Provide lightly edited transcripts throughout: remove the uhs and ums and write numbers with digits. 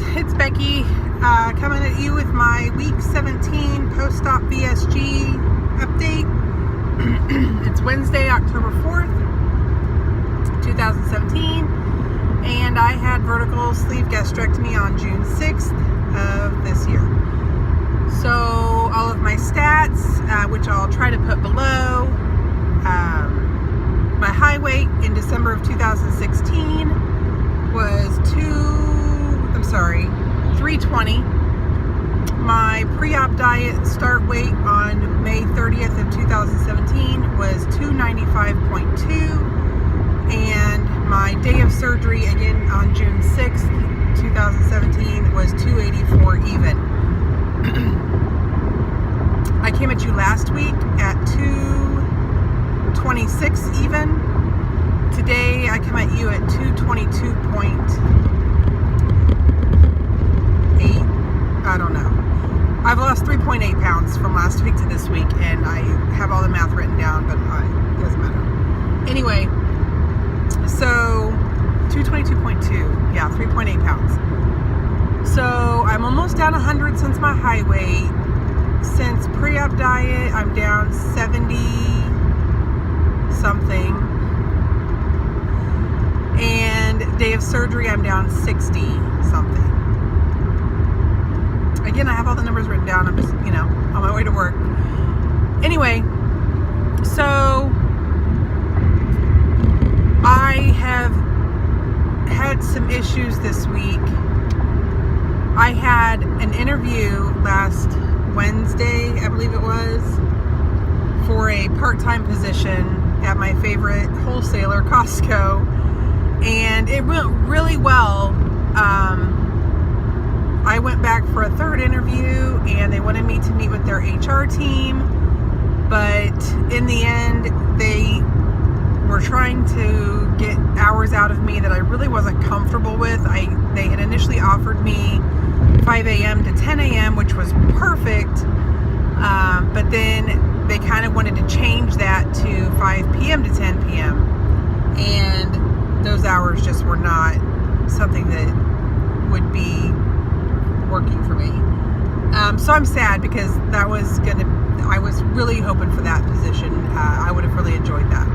it's Becky coming at you with my week 17 post-op VSG update. It's Wednesday, October 4th, 2017, and I had vertical sleeve gastrectomy on June 6th of this year. So all of my stats, which I'll try to put below, my high weight in December of 2016 was 320. My pre-op diet start weight on May 30th of 2017 was 295.2, and my day of surgery again on June 6th, 2017 was 284 even. I came at you last week at 226 even. Today I come at you at 222.8. I don't know. I've lost 3.8 pounds from last week to this week, and I have all the math written down, but it doesn't matter. Anyway, so 222.2, yeah, 3.8 pounds. So I'm almost down 100 since my high weight. Since pre-op diet, I'm down 70 something. And day of surgery, I'm down 60 something. Again, I have all the numbers written down. I'm just, on my way to work. Anyway, so I have had some issues this week. I had an interview last Wednesday, I believe it was, for a part-time position at my favorite wholesaler, Costco, and it went really well. I went back for a third interview, and they wanted me to meet with their HR team, but in the end, they were trying to get hours out of me that I really wasn't comfortable with. They had initially offered me 5 a.m. to 10 a.m., which was perfect, but then they kind of wanted to change that to 5 p.m. to 10 p.m., and those hours just were not something that would be working for me. So I'm sad, because I was really hoping for that position. I would have really enjoyed that.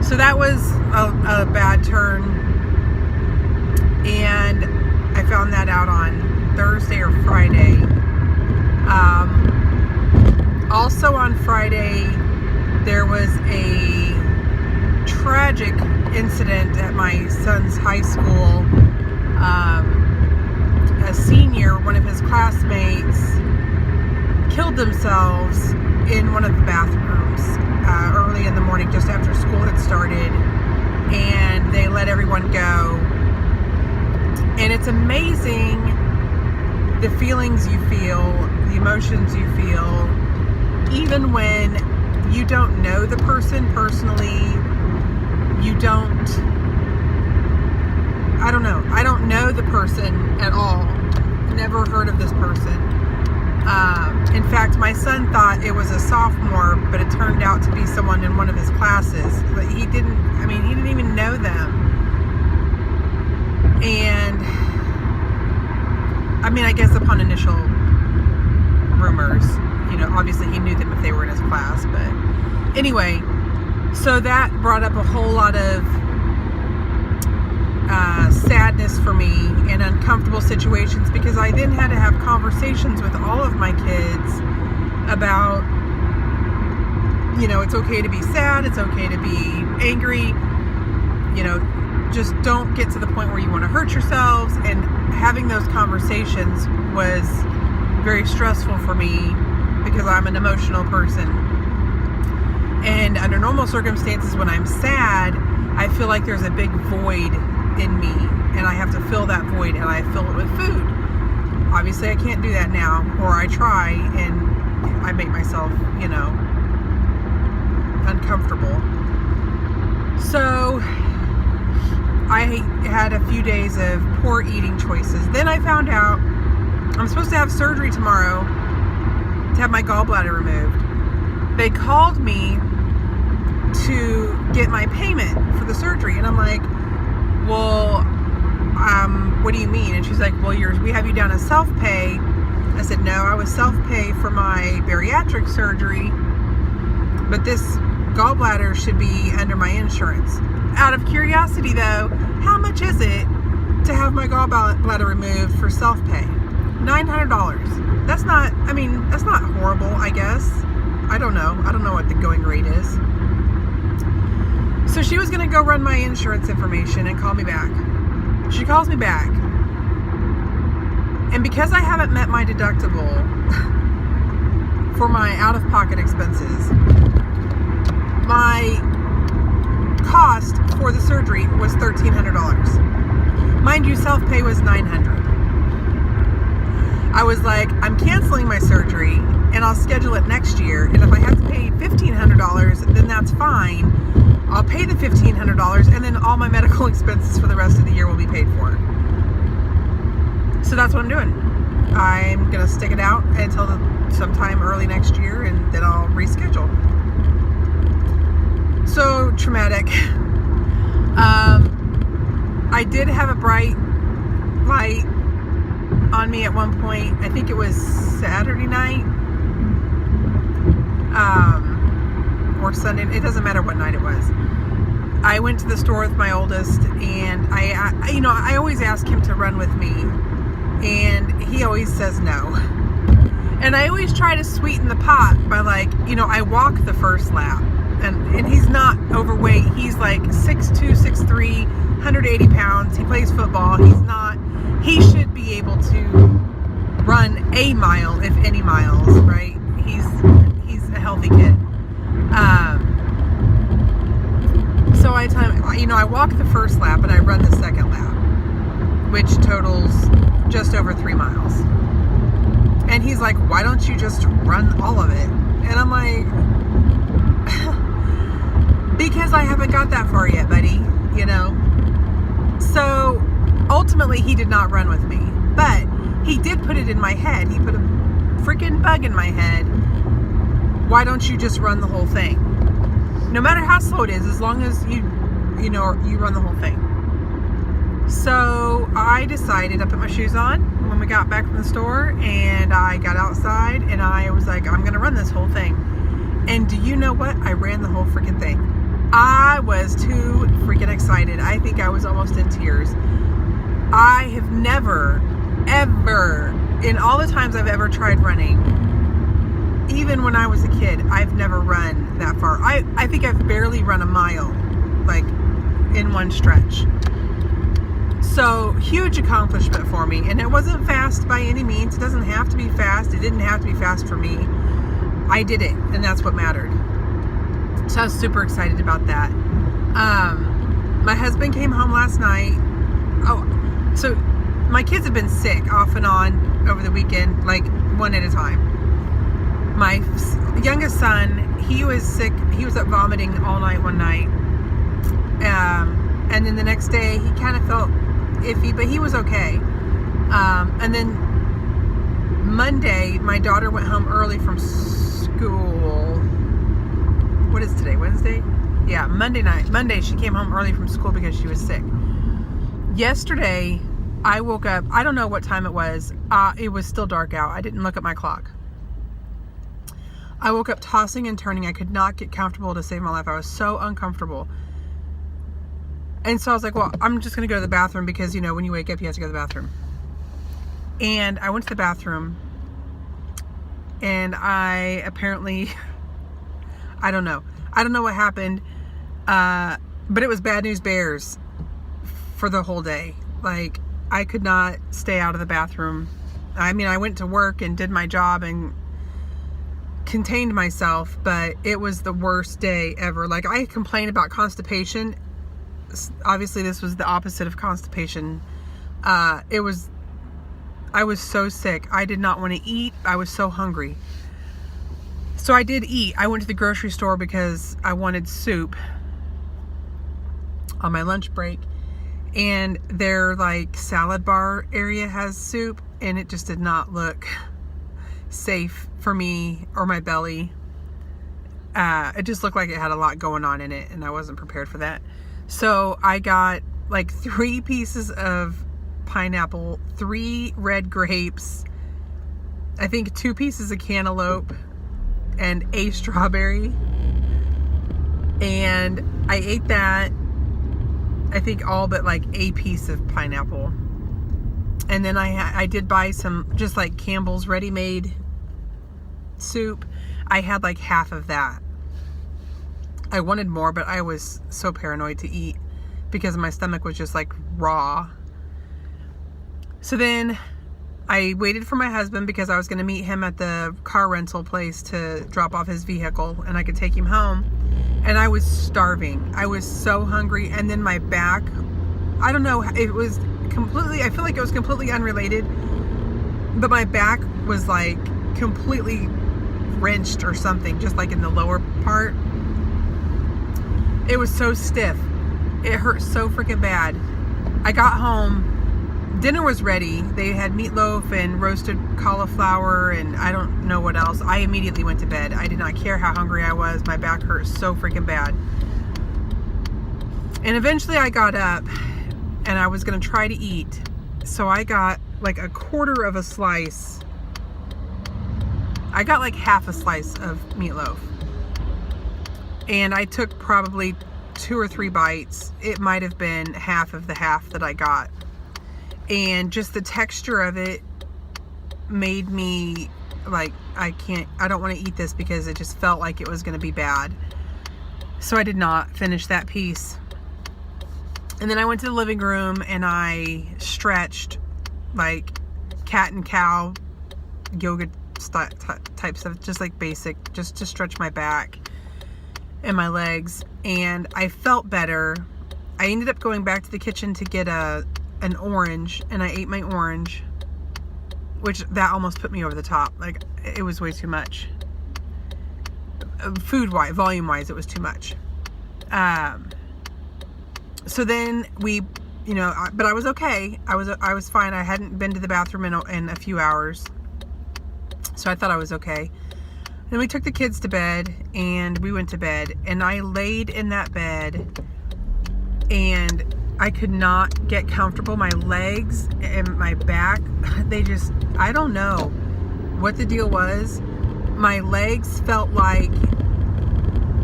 So that was a bad turn, and I found that out on Thursday or Friday. Also on Friday, there was a tragic incident at my son's high school. A senior, one of his classmates, killed themselves in one of the bathrooms early in the morning, just after school had started, and they let everyone go. And it's amazing the feelings you feel, the emotions you feel, even when you don't know the person personally. I don't know the person at all. Never heard of this person. In fact, my son thought it was a sophomore, but it turned out to be someone in one of his classes. But he didn't even know them. And I guess upon initial rumors, obviously he knew them if they were in his class. But anyway, so that brought up a whole lot of sadness for me and uncomfortable situations, because I then had to have conversations with all of my kids about, it's okay to be sad, it's okay to be angry, just don't get to the point where you want to hurt yourselves. And having those conversations was very stressful for me, because I'm an emotional person. And under normal circumstances, when I'm sad, I feel like there's a big void in me, and I have to fill that void, and I fill it with food. Obviously, I can't do that now, or I try, and I make myself, uncomfortable. So I had a few days of poor eating choices. Then I found out I'm supposed to have surgery tomorrow to have my gallbladder removed. They called me to get my payment for the surgery, and I'm like, well, what do you mean? And she's like, well, we have you down as self-pay. I said, no, I was self-pay for my bariatric surgery, but this gallbladder should be under my insurance. Out of curiosity though, how much is it to have my gallbladder removed for self-pay? $900. That's not horrible, I guess. I don't know what the going rate is. So she was going to go run my insurance information and call me back. She calls me back. And because I haven't met my deductible for my out-of-pocket expenses, my cost for the surgery was $1,300. Mind you, self-pay was $900. I was like, I'm canceling my surgery and I'll schedule it next year. And if I have to pay $1,500, then that's fine. I'll pay the $1,500 and then all my medical expenses for the rest of the year will be paid for. So that's what I'm doing. I'm going to stick it out until sometime early next year and then I'll reschedule. So traumatic. I did have a bright light on me at one point. I think it was Saturday night or Sunday. It doesn't matter what night it was. I went to the store with my oldest, and I always ask him to run with me, and he always says no. And I always try to sweeten the pot by I walk the first lap, and he's not overweight. He's like 6'2", 6'3", 180 pounds. He plays football. He should be able to run a mile, if any miles, right? He's a healthy kid. So I walk the first lap and I run the second lap, which totals just over 3 miles. And he's like, why don't you just run all of it? And I'm like, because I haven't got that far yet, buddy, So ultimately he did not run with me, but he did put it in my head. He put a freaking bug in my head. Why don't you just run the whole thing? No matter how slow it is, as long as you run the whole thing. So I decided, I put my shoes on when we got back from the store, and I got outside and I was like, I'm going to run this whole thing. And do you know what? I ran the whole freaking thing. I was too freaking excited. I think I was almost in tears. I have never, ever, in all the times I've ever tried running, even when I was a kid, I've never run that far. I think I've barely run a mile, in one stretch. So, huge accomplishment for me. And it wasn't fast by any means. It doesn't have to be fast. It didn't have to be fast for me. I did it, and that's what mattered. So I was super excited about that. My husband came home last night. So my kids have been sick off and on over the weekend, one at a time. My youngest son, he was sick. He was up vomiting all night one night. And then the next day he kind of felt iffy, but he was okay. And then Monday, my daughter went home early from school. What is today? Wednesday? Yeah, Monday she came home early from school because she was sick. Yesterday, I woke up, I don't know what time it was. It was still dark out. I didn't look at my clock. I woke up tossing and turning. I could not get comfortable to save my life. I was so uncomfortable. And so I was like, well, I'm just going to go to the bathroom because, when you wake up, you have to go to the bathroom. And I went to the bathroom, and I apparently, I don't know what happened, but it was bad news bears for the whole day. I could not stay out of the bathroom. I went to work and did my job and contained myself, but it was the worst day ever. I complained about constipation. Obviously, this was the opposite of constipation. I was so sick. I did not want to eat. I was so hungry. So I did eat. I went to the grocery store because I wanted soup on my lunch break. And their salad bar area has soup, and it just did not look safe for me or my belly. It just looked like it had a lot going on in it, and I wasn't prepared for that. So I got 3 pieces of pineapple, 3 red grapes, I think 2 pieces of cantaloupe, and a strawberry. And I ate that, I think all but like a piece of pineapple. And then I did buy some, just like Campbell's ready-made soup. I had like half of that. I wanted more, but I was so paranoid to eat because my stomach was just like raw. So then I waited for my husband because I was going to meet him at the car rental place to drop off his vehicle and I could take him home. And I was starving. I was so hungry. And then my back, I don't know, it was completely, I feel like it was completely unrelated, but my back was like completely wrenched or something, just like in the lower part. It was so stiff. It hurt so freaking bad. I got home, dinner was ready. They had meatloaf and roasted cauliflower and I don't know what else. I immediately went to bed. I did not care how hungry I was. My back hurt so freaking bad. And eventually I got up and I was going to try to eat. So I got like a quarter of a slice. I got like half a slice of meatloaf. And I took probably 2 or 3 bites. It might have been half of the half that I got. And just the texture of it made me like, I don't want to eat this because it just felt like it was going to be bad. So I did not finish that piece. And then I went to the living room and I stretched like cat and cow yoga type stuff, just like basic, just to stretch my back and my legs. And I felt better. I ended up going back to the kitchen to get an orange, and I ate my orange, which that almost put me over the top. Like, it was way too much. Food-wise, volume-wise, it was too much. So then we, but I was okay. I was fine. I hadn't been to the bathroom in a few hours. So I thought I was okay. Then we took the kids to bed and we went to bed, and I laid in that bed and I could not get comfortable. My legs and my back, I don't know what the deal was. My legs felt like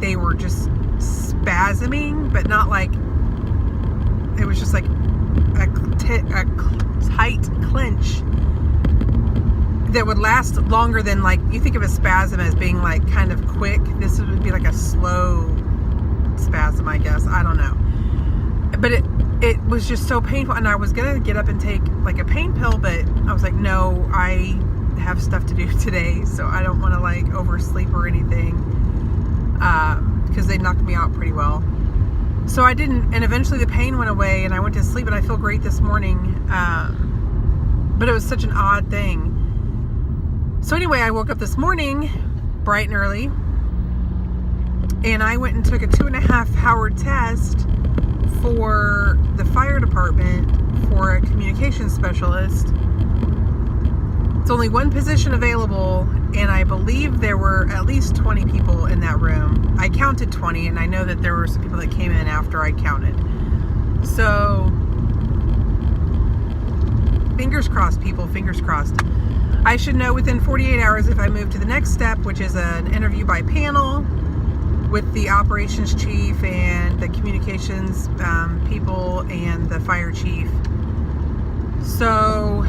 they were just spasming, but not like, it was just like a tight clench that would last longer than, like, you think of a spasm as being like kind of quick. This would be like a slow spasm, I guess. I don't know. But it was just so painful, and I was gonna get up and take like a pain pill, but I was like, no, I have stuff to do today, so I don't want to like oversleep or anything, because they knocked me out pretty well. So I didn't, and eventually the pain went away and I went to sleep, and I feel great this morning. But it was such an odd thing. So anyway, I woke up this morning bright and early, and I went and took a 2.5-hour test for the fire department for a communications specialist. It's only one position available, and I believe there were at least 20 people in that room. I counted 20, and I know that there were some people that came in after I counted. So, fingers crossed, people, fingers crossed. I should know within 48 hours if I move to the next step, which is an interview by panel with the operations chief and the communications people and the fire chief. So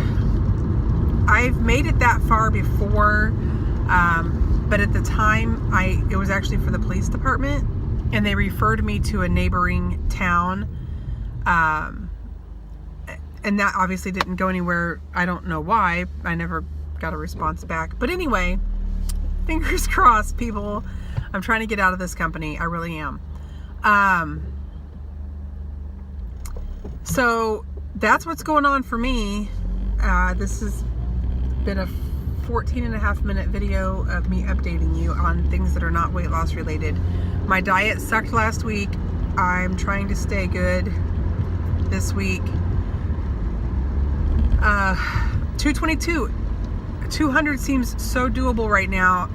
I've made it that far before, but at the time it was actually for the police department, and they referred me to a neighboring town, and that obviously didn't go anywhere. I don't know why. I never got a response back, but anyway, fingers crossed, people. I'm trying to get out of this company. I really am. So that's what's going on for me. This has been a 14.5-minute video of me updating you on things that are not weight loss related. My diet sucked last week. I'm trying to stay good this week. 222. 200 seems so doable right now.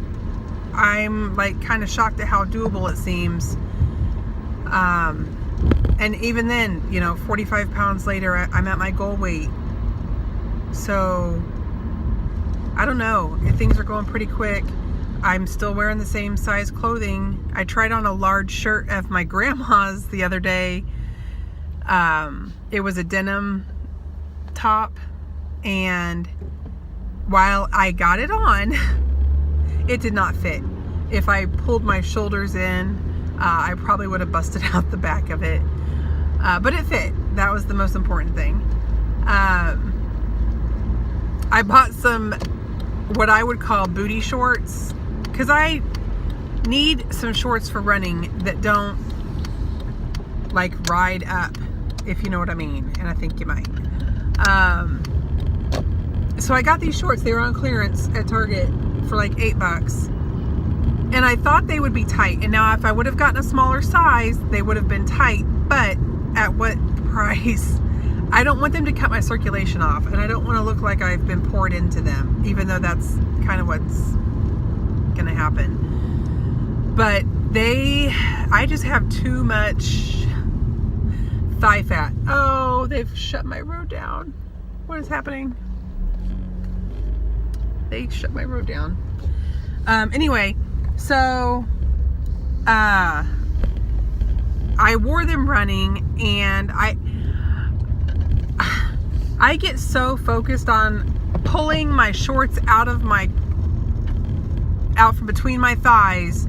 I'm like kind of shocked at how doable it seems. And even then, 45 pounds later, I'm at my goal weight. So I don't know. Things are going pretty quick. I'm still wearing the same size clothing. I tried on a large shirt of my grandma's the other day. It was a denim top, and while I got it on, it did not fit. If I pulled my shoulders in, I probably would have busted out the back of it. But it fit. That was the most important thing. I bought some what I would call booty shorts, because I need some shorts for running that don't like ride up, if you know what I mean, and I think you might. So I got these shorts. They were on clearance at Target for like $8, and I thought they would be tight. And now if I would have gotten a smaller size, they would have been tight, but at what price? I don't want them to cut my circulation off, and I don't want to look like I've been poured into them, even though that's kind of what's gonna happen. But I just have too much thigh fat. Oh, they've shut my road down. What is happening? They shut my road down. Anyway, so I wore them running, and I get so focused on pulling my shorts out from between my thighs.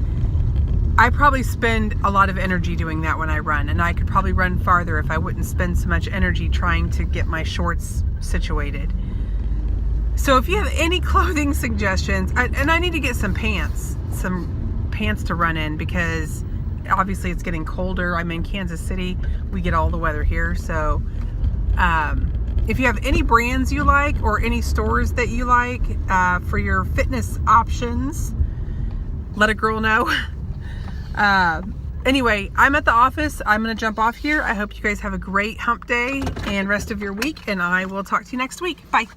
I probably spend a lot of energy doing that when I run, and I could probably run farther if I wouldn't spend so much energy trying to get my shorts situated. So if you have any clothing suggestions, and I need to get some pants to run in, because obviously it's getting colder. I'm in Kansas City. We get all the weather here. So if you have any brands you like, or any stores that you like for your fitness options, let a girl know. Anyway, I'm at the office. I'm going to jump off here. I hope you guys have a great hump day and rest of your week, and I will talk to you next week. Bye.